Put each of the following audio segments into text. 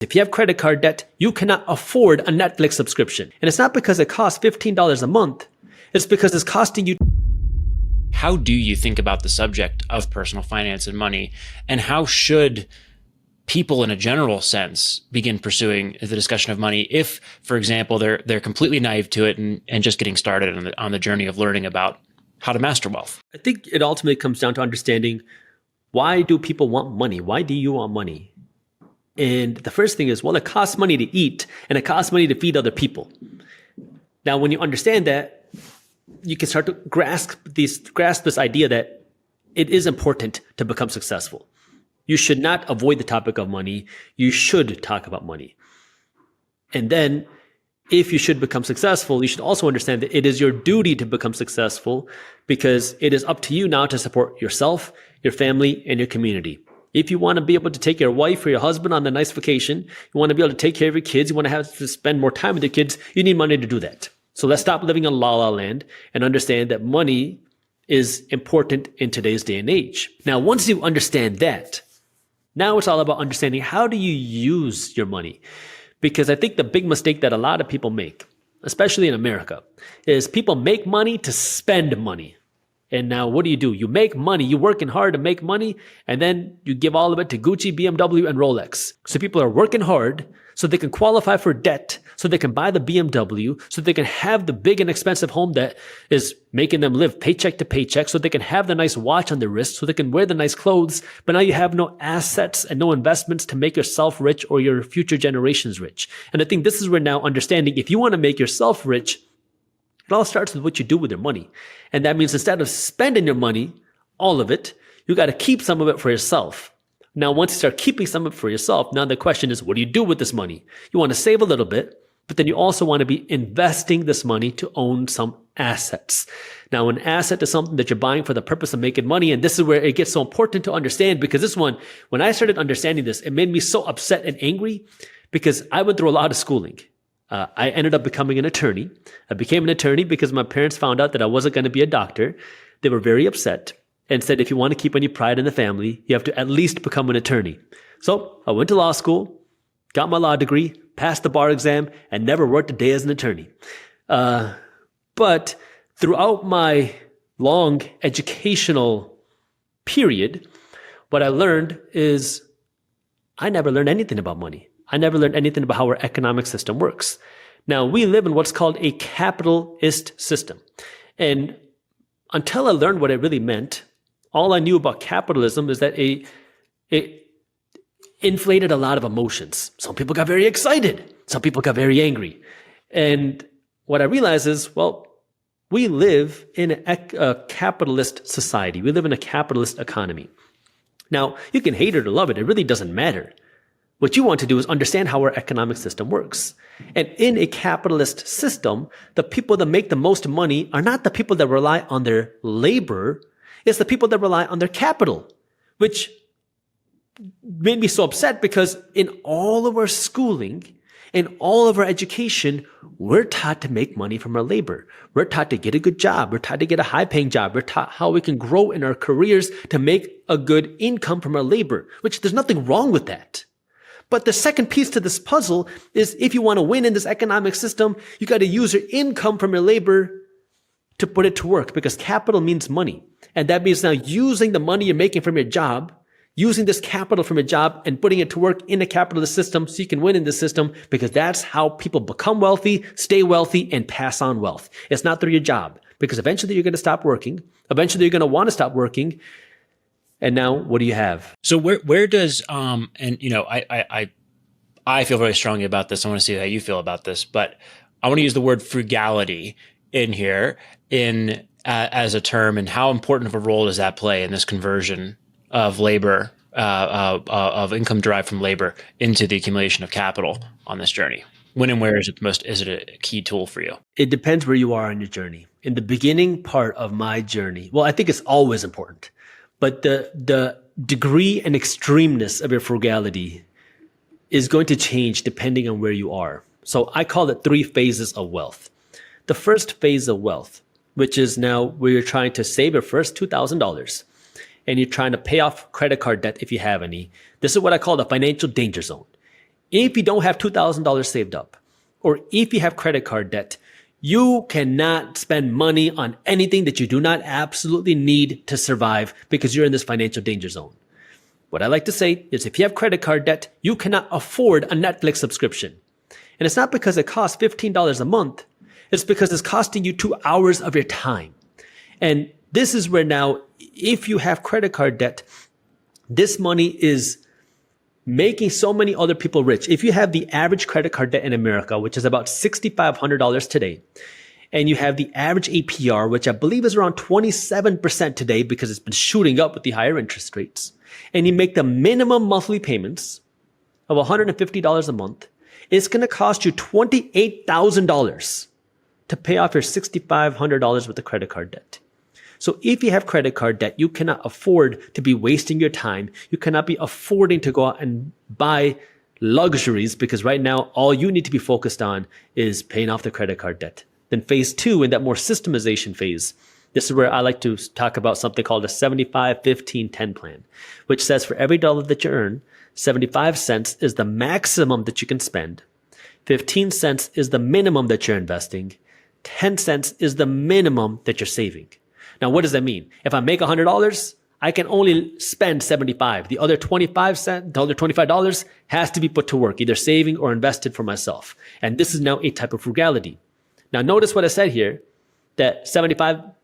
If you have credit card debt, you cannot afford a Netflix subscription. And it's not because it costs $15 a month. It's because it's costing you. How do you think about the subject of personal finance and money? And how should people in a general sense begin pursuing the discussion of money if, for example, they're completely naive to it and just getting started on the journey of learning about how to master wealth? I think it ultimately comes down to understanding, why do people want money? Why do you want money? And the first thing is, well, it costs money to eat and it costs money to feed other people. Now, when you understand that, you can start to grasp this idea that it is important to become successful. You should not avoid the topic of money. You should talk about money. And then if you should become successful, you should also understand that it is your duty to become successful, because it is up to you now to support yourself, your family, and your community. If you want to be able to take your wife or your husband on a nice vacation, you want to be able to take care of your kids, you want to have to spend more time with your kids, you need money to do that. So let's stop living in la la land and understand that money is important in today's day and age. Now, once you understand that, now it's all about understanding, how do you use your money? Because I think the big mistake that a lot of people make, especially in America, is people make money to spend money. And now what do? You make money, you're working hard to make money, and then you give all of it to Gucci, BMW, and Rolex. So people are working hard so they can qualify for debt, so they can buy the BMW, so they can have the big and expensive home that is making them live paycheck to paycheck, so they can have the nice watch on their wrist, so they can wear the nice clothes. But now you have no assets and no investments to make yourself rich or your future generations rich. And I think this is where now understanding, if you want to make yourself rich, it all starts with what you do with your money. And that means instead of spending your money, all of it, you got to keep some of it for yourself. Now, once you start keeping some of it for yourself, now the question is, what do you do with this money? You want to save a little bit, but then you also want to be investing this money to own some assets. Now, an asset is something that you're buying for the purpose of making money. And this is where it gets so important to understand, because this one, when I started understanding this, it made me so upset and angry, because I went through a lot of schooling. I ended up becoming an attorney. I became an attorney because my parents found out that I wasn't going to be a doctor. They were very upset and said, if you want to keep any pride in the family, you have to at least become an attorney. So I went to law school, got my law degree, passed the bar exam, and never worked a day as an attorney. But throughout my long educational period, what I learned is I never learned anything about money. I never learned anything about how our economic system works. Now, we live in what's called a capitalist system. And until I learned what it really meant, all I knew about capitalism is that it inflated a lot of emotions. Some people got very excited. Some people got very angry. And what I realized is, well, we live in a capitalist society. We live in a capitalist economy. Now, you can hate it or love it. It really doesn't matter. What you want to do is understand how our economic system works. And in a capitalist system, the people that make the most money are not the people that rely on their labor. It's the people that rely on their capital, which made me so upset, because in all of our schooling, in all of our education, we're taught to make money from our labor. We're taught to get a good job. We're taught to get a high-paying job. We're taught how we can grow in our careers to make a good income from our labor, which there's nothing wrong with that. But the second piece to this puzzle is, if you want to win in this economic system, you got to use your income from your labor to put it to work, because capital means money. And that means now using the money you're making from your job, using this capital from your job and putting it to work in a capitalist system so you can win in this system, because that's how people become wealthy, stay wealthy, and pass on wealth. It's not through your job, because eventually you're going to stop working. Eventually you're going to want to stop working. And now, what do you have? So where does and you know, I feel very strongly about this. I want to see how you feel about this, but I want to use the word frugality in here as a term, and how important of a role does that play in this conversion of labor, of income derived from labor into the accumulation of capital on this journey? When and where is it a key tool for you? It depends where you are on your journey. In the beginning part of my journey, well, I think it's always important. But the degree and extremeness of your frugality is going to change depending on where you are. So I call it 3 phases of wealth. The first phase of wealth, which is now where you're trying to save your first $2,000 and you're trying to pay off credit card debt if you have any. This is what I call the financial danger zone. if you don't have $2,000 saved up, or if you have credit card debt, you cannot spend money on anything that you do not absolutely need to survive because you're in this financial danger zone. What I like to say is if you have credit card debt, you cannot afford a Netflix subscription. And it's not because it costs $15 a month. It's because it's costing you 2 hours of your time. And this is where now, if you have credit card debt, this money is making so many other people rich. If you have the average credit card debt in America, which is about $6,500 today, and you have the average APR, which I believe is around 27% today because it's been shooting up with the higher interest rates, and you make the minimum monthly payments of $150 a month, it's going to cost you $28,000 to pay off your $6,500 with the credit card debt. So if you have credit card debt, you cannot afford to be wasting your time. You cannot be affording to go out and buy luxuries because right now all you need to be focused on is paying off the credit card debt. Then phase two, in that more systemization phase, this is where I like to talk about something called a 75-15-10 plan, which says for every dollar that you earn, 75 cents is the maximum that you can spend. 15 cents is the minimum that you're investing. 10 cents is the minimum that you're saving. Now, what does that mean? If I make $100, I can only spend 75. The other 25 cents, the other $25 has to be put to work, either saving or invested for myself. And this is now a type of frugality. Now, notice what I said here, that $75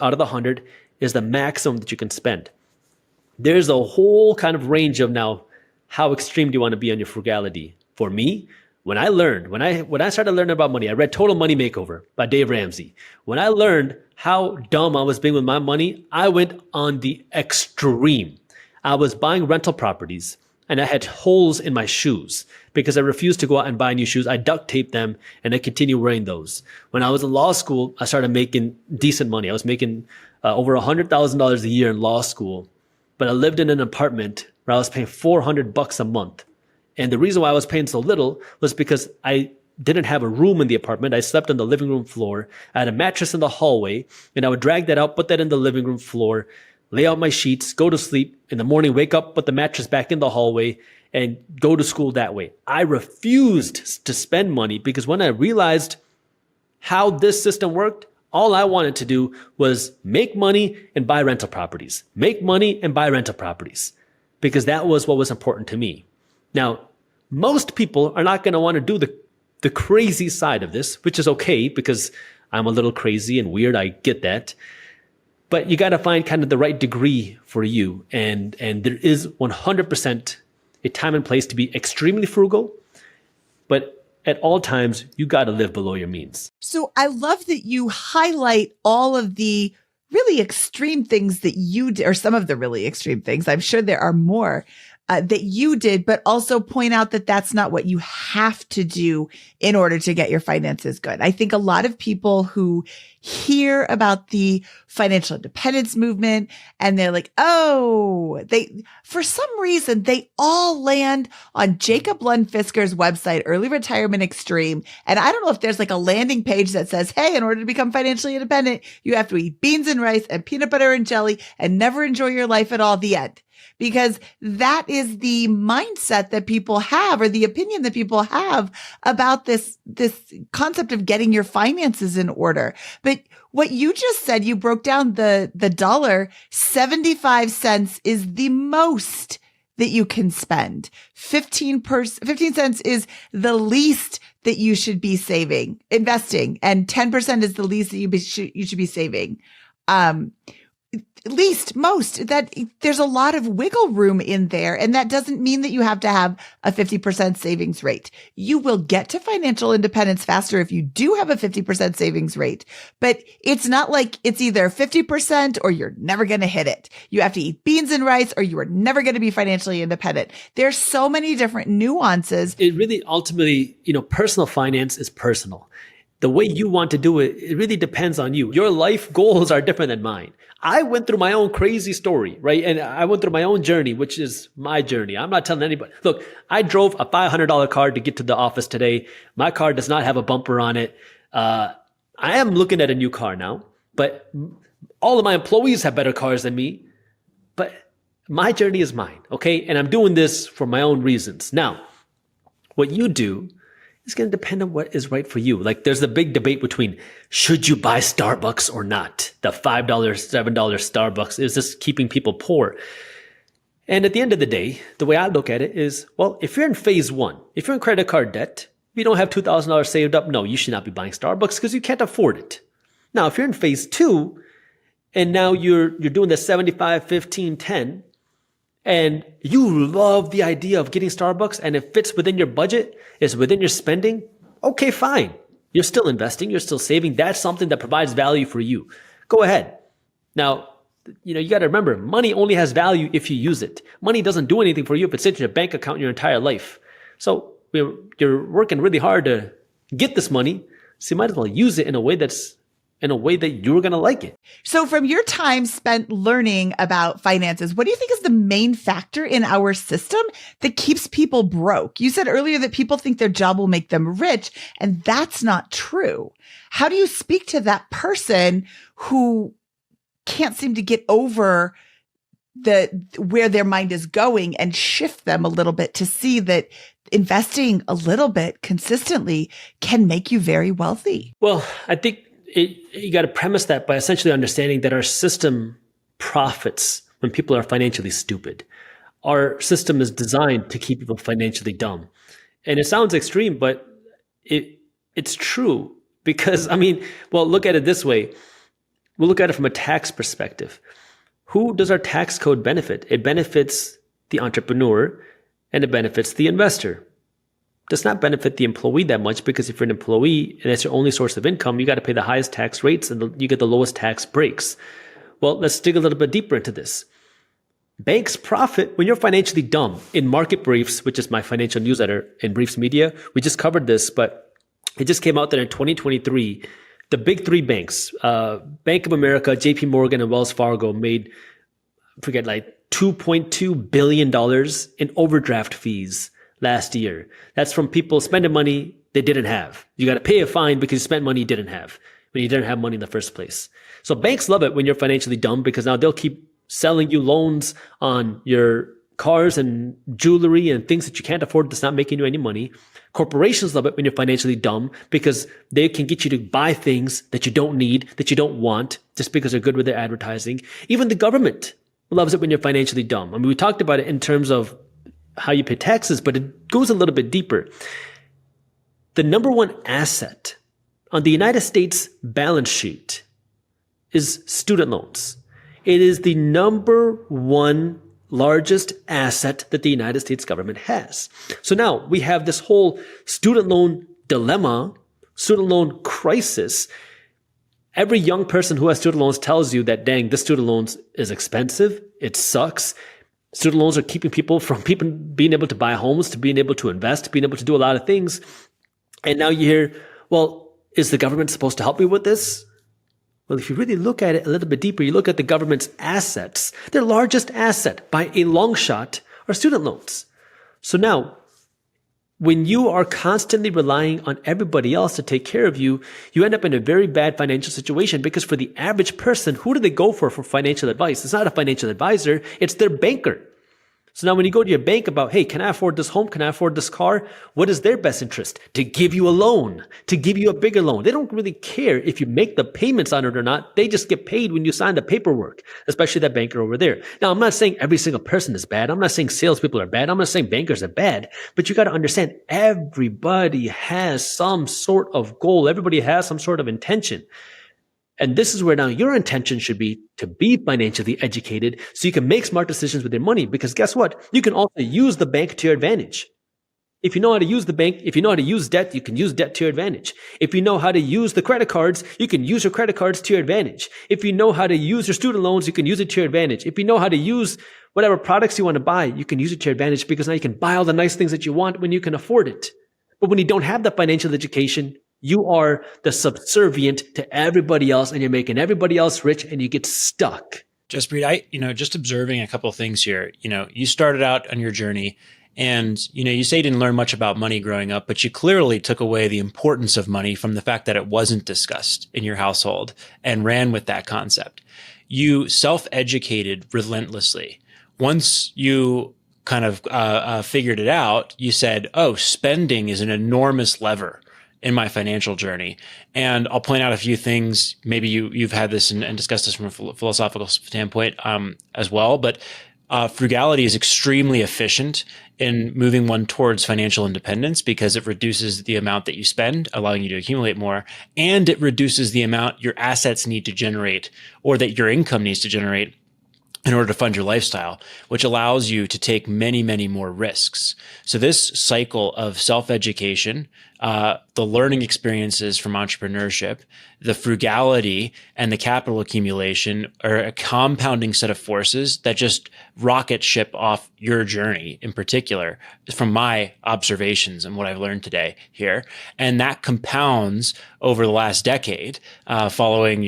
out of the 100 is the maximum that you can spend. There's a whole kind of range of now, how extreme do you want to be on your frugality? For me, when I started learning about money, I read Total Money Makeover by Dave Ramsey. When I learned how dumb I was being with my money, I went on the extreme. I was buying rental properties and I had holes in my shoes because I refused to go out and buy new shoes. I duct taped them and I continued wearing those. When I was in law school, I started making decent money. I was making over $100,000 a year in law school, but I lived in an apartment where I was paying $400 a month. And the reason why I was paying so little was because I didn't have a room in the apartment. I slept on the living room floor. I had a mattress in the hallway, and I would drag that out, put that in the living room floor, lay out my sheets, go to sleep. In the morning, wake up, put the mattress back in the hallway, and go to school that way. I refused to spend money because when I realized how this system worked, all I wanted to do was make money and buy rental properties. Make money and buy rental properties because that was what was important to me. Now, most people are not going to want to do the crazy side of this, which is okay because I'm a little crazy and weird. I get that. But you got to find kind of the right degree for you. And there is 100% a time and place to be extremely frugal. But at all times, you got to live below your means. So I love that you highlight all of the really extreme things that you did, or some of the really extreme things. I'm sure there are more. That you did, but also point out that that's not what you have to do in order to get your finances good. I think a lot of people who hear about the financial independence movement and they're like, for some reason, they all land on Jacob Lundfisker's website, Early Retirement Extreme. And I don't know if there's like a landing page that says, hey, in order to become financially independent, you have to eat beans and rice and peanut butter and jelly and never enjoy your life at all, the end. Because that is the mindset that people have, or the opinion that people have about this concept of getting your finances in order. But what you just said, you broke down the dollar, 75 cents is the most that you can spend. 15 cents is the least that you should be investing, and 10% is the least that you should be saving. Most, that there's a lot of wiggle room in there. And that doesn't mean that you have to have a 50% savings rate. You will get to financial independence faster if you do have a 50% savings rate, but it's not like it's either 50% or you're never going to hit it. You have to eat beans and rice or you are never going to be financially independent. There's so many different nuances. It really ultimately, personal finance is personal. The way you want to do it, it really depends on you. Your life goals are different than mine. I went through my own crazy story, right? And I went through my own journey, which is my journey. I'm not telling anybody. Look, I drove a $500 car to get to the office today. My car does not have a bumper on it. I am looking at a new car now, but all of my employees have better cars than me. But my journey is mine, okay? And I'm doing this for my own reasons. Now, what you do is going to depend on what is right for you. Like there's the big debate between should you buy Starbucks or not? The $5, $7 Starbucks is just keeping people poor. And at the end of the day, the way I look at it is, well, if you're in phase one, if you're in credit card debt, if you don't have $2,000 saved up, no, you should not be buying Starbucks because you can't afford it. Now, if you're in phase two and now you're doing the 75, 15, 10, and you love the idea of getting Starbucks and it fits within your budget, it's within your spending, okay, fine. You're still investing, you're still saving. That's something that provides value for you. Go ahead. Now, you got to remember, money only has value if you use it. Money doesn't do anything for you if it sits in your bank account your entire life. So you're working really hard to get this money, so you might as well use it in a way that you're going to like it. So from your time spent learning about finances, what do you think is the main factor in our system that keeps people broke? You said earlier that people think their job will make them rich, and that's not true. How do you speak to that person who can't seem to get over where their mind is going and shift them a little bit to see that investing a little bit consistently can make you very wealthy? Well, I think you got to premise that by essentially understanding that our system profits when people are financially stupid. Our system is designed to keep people financially dumb. And it sounds extreme, but it's true because, look at it this way. We'll look at it from a tax perspective. Who does our tax code benefit? It benefits the entrepreneur and it benefits the investor. It does not benefit the employee that much because if you're an employee and that's your only source of income, you got to pay the highest tax rates and you get the lowest tax breaks. Well, let's dig a little bit deeper into this. Banks profit when you're financially dumb. In Market Briefs, which is my financial newsletter in Briefs Media, we just covered this, but it just came out that in 2023, the big three banks, Bank of America, JP Morgan, and Wells Fargo made, $2.2 billion in overdraft fees last year. That's from people spending money they didn't have. You got to pay a fine because you spent money you didn't have when you didn't have money in the first place. So banks love it when you're financially dumb because now they'll keep selling you loans on your cars and jewelry and things that you can't afford that's not making you any money. Corporations love it when you're financially dumb because they can get you to buy things that you don't need, that you don't want, just because they're good with their advertising. Even the government loves it when you're financially dumb. We talked about it in terms of how you pay taxes, but it goes a little bit deeper. The number one asset on the United States balance sheet is student loans. It is the number one largest asset that the United States government has. So now we have this whole student loan dilemma, student loan crisis. Every young person who has student loans tells you that, dang, this student loans is expensive. It sucks. Student loans are keeping people from being able to buy homes, to being able to invest, to being able to do a lot of things. And now you hear, well, is the government supposed to help me with this? Well, if you really look at it a little bit deeper, you look at the government's assets. Their largest asset by a long shot are student loans. So now, when you are constantly relying on everybody else to take care of you, you end up in a very bad financial situation because for the average person, who do they go for financial advice? It's not a financial advisor, it's their banker. So now when you go to your bank about, hey, can I afford this home? Can I afford this car? What is their best interest? To give you a loan, to give you a bigger loan. They don't really care if you make the payments on it or not. They just get paid when you sign the paperwork, especially that banker over there. Now, I'm not saying every single person is bad. I'm not saying salespeople are bad. I'm not saying bankers are bad. But you got to understand, everybody has some sort of goal. Everybody has some sort of intention. And this is where now your intention should be to be financially educated so you can make smart decisions with your money. Because guess what? You can also use the bank to your advantage. If you know how to use the bank, if you know how to use debt, you can use debt to your advantage. If you know how to use the credit cards, you can use your credit cards to your advantage. If you know how to use your student loans, you can use it to your advantage. If you know how to use whatever products you want to buy, you can use it to your advantage because now you can buy all the nice things that you want when you can afford it. But when you don't have that financial education, you are the subservient to everybody else and you're making everybody else rich and you get stuck. Jaspreet, just observing a couple of things here. You started out on your journey and, you say you didn't learn much about money growing up, but you clearly took away the importance of money from the fact that it wasn't discussed in your household and ran with that concept. You self-educated relentlessly. Once you kind of figured it out, you said, oh, spending is an enormous lever in my financial journey. And I'll point out a few things. Maybe you've had this and discussed this from a philosophical standpoint as well. But frugality is extremely efficient in moving one towards financial independence because it reduces the amount that you spend, allowing you to accumulate more, and it reduces the amount your assets need to generate or that your income needs to generate in order to fund your lifestyle, which allows you to take many, many more risks. So this cycle of self-education, the learning experiences from entrepreneurship, the frugality, and the capital accumulation are a compounding set of forces that just rocket ship off your journey in particular, from my observations and what I've learned today here. And that compounds over the last decade, following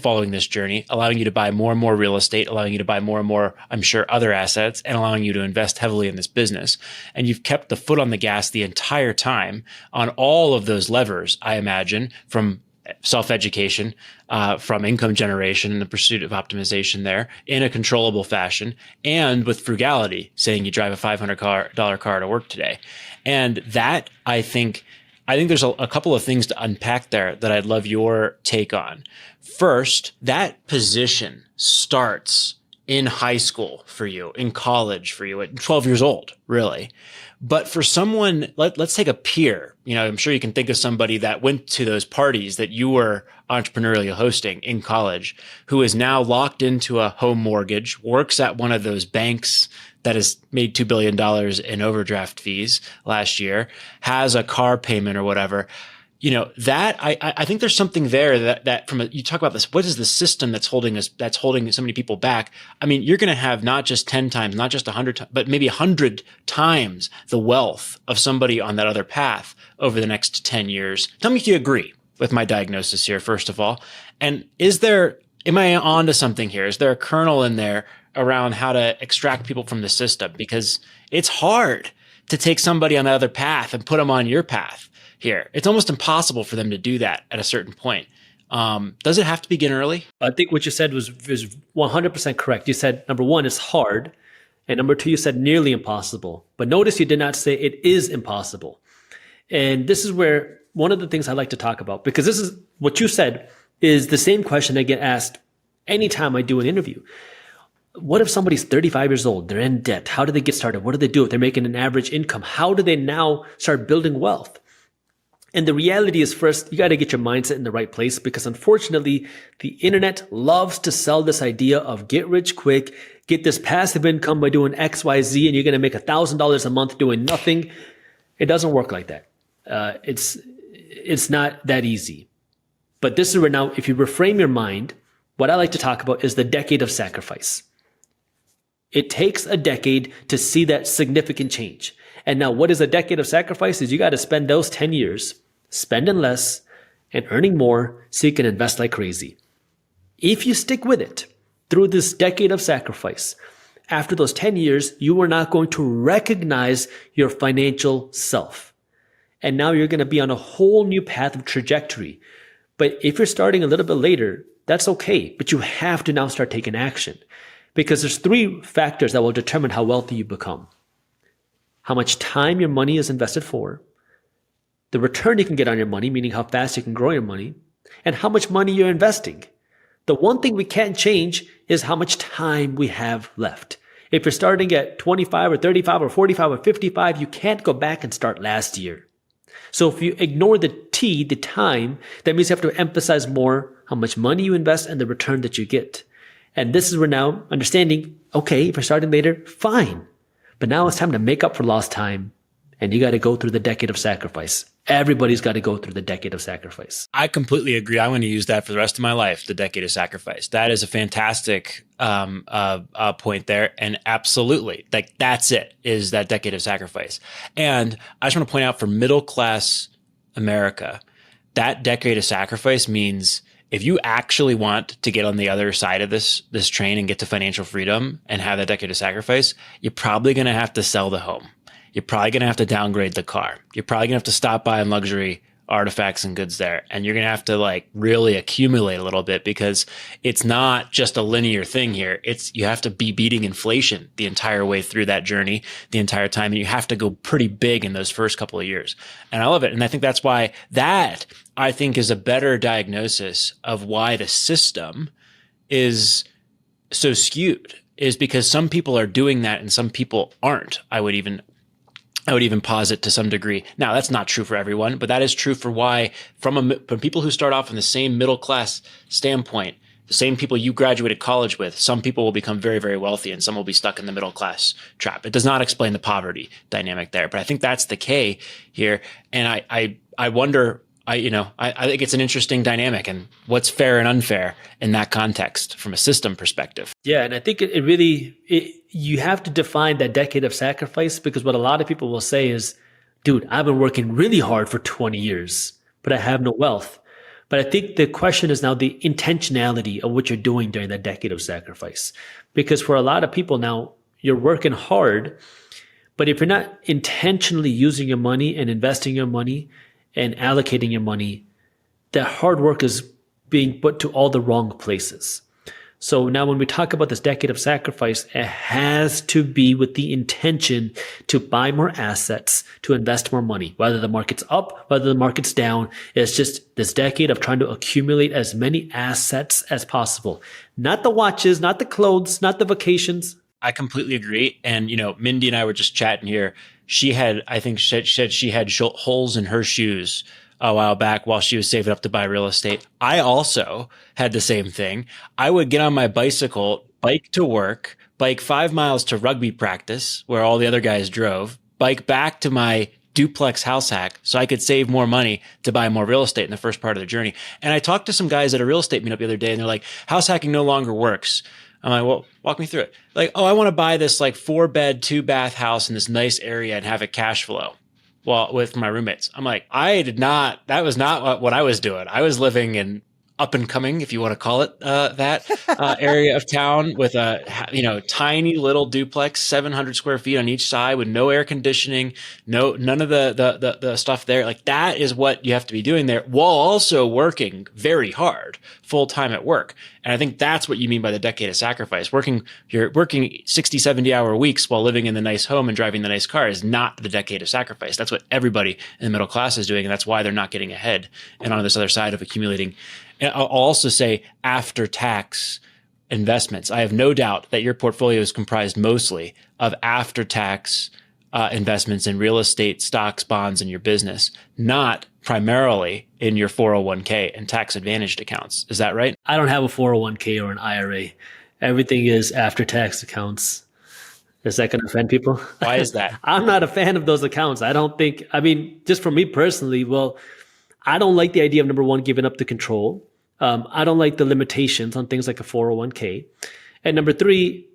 following this journey, allowing you to buy more and more real estate, allowing you to buy more and more, I'm sure, other assets, and allowing you to invest heavily in this business. And you've kept the foot on the gas the entire time on all of those levers, I imagine, from self-education, from income generation and the pursuit of optimization there in a controllable fashion, and with frugality, saying you drive a $500 car to work today. And that, I think there's a couple of things to unpack there that I'd love your take on. First, that position starts in high school for you, in college for you, at 12 years old, really. But for someone, let's take a peer. I'm sure you can think of somebody that went to those parties that you were entrepreneurially hosting in college, who is now locked into a home mortgage, works at one of those banks that has made $2 billion in overdraft fees last year, has a car payment or whatever. That I think there's something there that you talk about this, what is the system that's holding so many people back? I mean, you're going to have not just 10 times, not just 100 times, but maybe 100 times the wealth of somebody on that other path over the next 10 years. Tell me if you agree with my diagnosis here, first of all. And am I onto something here? Is there a kernel in there around how to extract people from the system? Because it's hard to take somebody on the other path and put them on your path here. It's almost impossible for them to do that at a certain point. Does it have to begin early? I think what you said was 100% correct. You said, number one, it's hard. And number two, you said nearly impossible. But notice you did not say it is impossible. And this is where one of the things I like to talk about, because this is what you said is the same question I get asked anytime I do an interview. What if somebody's 35 years old, they're in debt? How do they get started? What do they do if they're making an average income? How do they now start building wealth? And the reality is, first, you got to get your mindset in the right place, because unfortunately, the internet loves to sell this idea of get rich quick, get this passive income by doing X, Y, Z, and you're going to make $1,000 a month doing nothing. It doesn't work like that. It's not that easy. But this is where now, if you reframe your mind, what I like to talk about is the decade of sacrifice. It takes a decade to see that significant change. And now what is a decade of sacrifice is you got to spend those 10 years spending less and earning more so you can invest like crazy. If you stick with it through this decade of sacrifice, after those 10 years, you are not going to recognize your financial self. And now you're going to be on a whole new path of trajectory. But if you're starting a little bit later, that's okay. But you have to now start taking action, because there's three factors that will determine how wealthy you become: how much time your money is invested for, the return you can get on your money, meaning how fast you can grow your money, and how much money you're investing. The one thing we can't change is how much time we have left. If you're starting at 25 or 35 or 45 or 55, you can't go back and start last year. So if you ignore the T, the time, that means you have to emphasize more how much money you invest and the return that you get. And this is where now understanding, okay, if you're starting later, fine. But now it's time to make up for lost time, and you got to go through the decade of sacrifice. Everybody's got to go through the decade of sacrifice. I completely agree. I'm going to use that for the rest of my life, the decade of sacrifice. That is a fantastic point there. And absolutely, that's it, is that decade of sacrifice. And I just want to point out, for middle class America, that decade of sacrifice means if you actually want to get on the other side of this train and get to financial freedom and have that decade of sacrifice, you're probably going to have to sell the home. You're probably going to have to downgrade the car. You're probably going to have to stop buying luxury artifacts and goods there. And you're going to have to like really accumulate a little bit because it's not just a linear thing here. You have to be beating inflation the entire way through that journey, the entire time. And you have to go pretty big in those first couple of years. And I love it. And I think that's why that I think is a better diagnosis of why the system is so skewed, is because some people are doing that and some people aren't. I would even posit to some degree. Now, that's not true for everyone, but that is true for why from people who start off in the same middle class standpoint, the same people you graduated college with, some people will become very, very wealthy and some will be stuck in the middle class trap. It does not explain the poverty dynamic there, but I think that's the K here. And I wonder, I think it's an interesting dynamic and what's fair and unfair in that context from a system perspective. Yeah, and I think it really you have to define that decade of sacrifice, because what a lot of people will say is, dude, I've been working really hard for 20 years, but I have no wealth. But I think the question is now the intentionality of what you're doing during that decade of sacrifice. Because for a lot of people now, you're working hard, but if you're not intentionally using your money and investing your money and allocating your money, that hard work is being put to all the wrong places. So now when we talk about this decade of sacrifice, it has to be with the intention to buy more assets, to invest more money, whether the market's up, whether the market's down. It's just this decade of trying to accumulate as many assets as possible. Not the watches, not the clothes, not the vacations. I completely agree. And, Mindy and I were just chatting here. She had holes in her shoes a while back while she was saving up to buy real estate. I also had the same thing. I would get on my bicycle, bike to work, bike 5 miles to rugby practice where all the other guys drove, bike back to my duplex house hack so I could save more money to buy more real estate in the first part of the journey. And I talked to some guys at a real estate meetup the other day and they're like, house hacking no longer works. I'm like, well, walk me through it. Like, I want to buy this like 4-bed, 2-bath house in this nice area and have it cash flow. Well, with my roommates. I'm like, that was not what I was doing. I was living in up and coming, if you want to call it that, area of town with a tiny little duplex, 700 square feet on each side with no air conditioning, none of the stuff there. Like that is what you have to be doing there while also working very hard full time at work. And I think that's what you mean by the decade of sacrifice. You're working 60, 70-hour weeks while living in the nice home and driving the nice car is not the decade of sacrifice. That's what everybody in the middle class is doing. And that's why they're not getting ahead and on this other side of accumulating. And I'll also say after tax investments. I have no doubt that your portfolio is comprised mostly of after tax investments in real estate, stocks, bonds, and your business, not primarily in your 401k and tax advantaged accounts. Is that right? I don't have a 401k or an IRA. Everything is after tax accounts. Is that going to offend people? Why is that? I'm not a fan of those accounts. Just for me personally, I don't like the idea of, number one, giving up the control. I don't like the limitations on things like a 401k. And number three,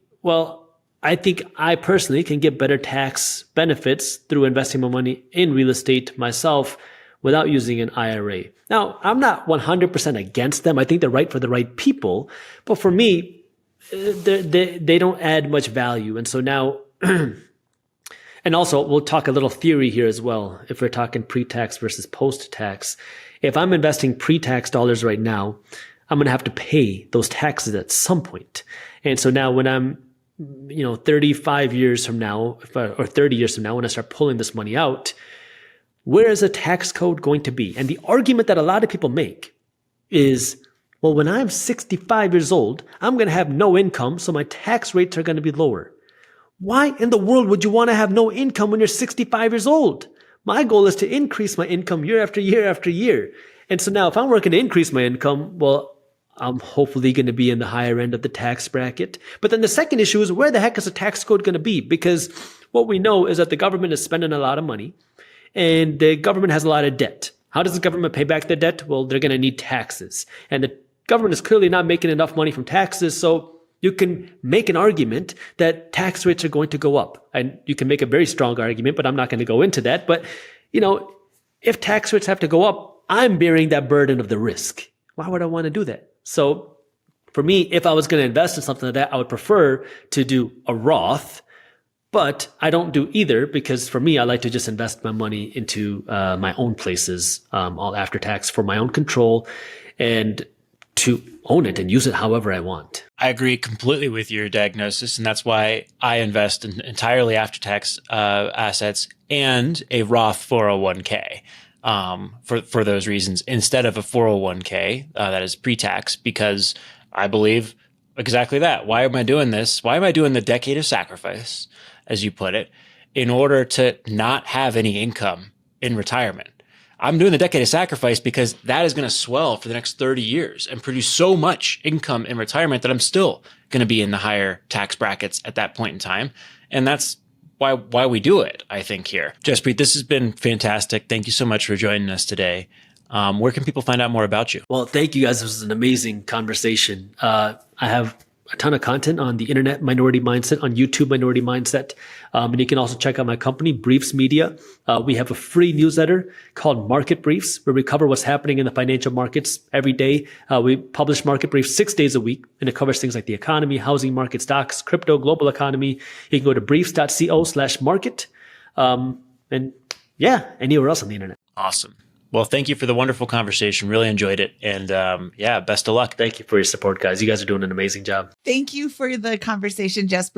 I think I personally can get better tax benefits through investing my money in real estate myself without using an IRA. Now, I'm not 100% against them. I think they're right for the right people. But for me, they don't add much value. And so now, and also we'll talk a little theory here as well. If we're talking pre-tax versus post-tax, if I'm investing pre-tax dollars right now, I'm going to have to pay those taxes at some point. And so now when I'm 35 years from now, or 30 years from now, when I start pulling this money out, where is the tax code going to be? And the argument that a lot of people make is, well, when I'm 65 years old, I'm going to have no income, so my tax rates are going to be lower. Why in the world would you want to have no income when you're 65 years old? My goal is to increase my income year after year after year. And so now if I'm working to increase my income, I'm hopefully going to be in the higher end of the tax bracket. But then the second issue is, where the heck is the tax code going to be? Because what we know is that the government is spending a lot of money and the government has a lot of debt. How does the government pay back their debt? Well, they're going to need taxes. And the government is clearly not making enough money from taxes. So you can make an argument that tax rates are going to go up. And you can make a very strong argument, but I'm not going to go into that. But, if tax rates have to go up, I'm bearing that burden of the risk. Why would I want to do that? So for me, if I was going to invest in something like that, I would prefer to do a Roth But I don't do either because for me, I like to just invest my money into my own places, all after tax for my own control and to own it and use it however I want. I agree completely with your diagnosis, and that's why I invest in entirely after-tax assets and a Roth 401k for those reasons instead of a 401k that is pre-tax, because I believe exactly that. Why am I doing this? Why am I doing the decade of sacrifice, as you put it, in order to not have any income in retirement? I'm doing the decade of sacrifice because that is going to swell for the next 30 years and produce so much income in retirement that I'm still going to be in the higher tax brackets at that point in time. And that's why we do it, I think, here. Jaspreet, this has been fantastic. Thank you so much for joining us today. Where can people find out more about you? Well, thank you guys. This was an amazing conversation. I have a ton of content on the internet, Minority Mindset, on YouTube, Minority Mindset. And you can also check out my company, Briefs Media. We have a free newsletter called Market Briefs, where we cover what's happening in the financial markets every day. We publish Market Briefs 6 days a week, and it covers things like the economy, housing market, stocks, crypto, global economy. You can go to briefs.co/market. And yeah, anywhere else on the internet. Awesome. Well, thank you for the wonderful conversation. Really enjoyed it. And best of luck. Thank you for your support, guys. You guys are doing an amazing job. Thank you for the conversation, Jaspreet.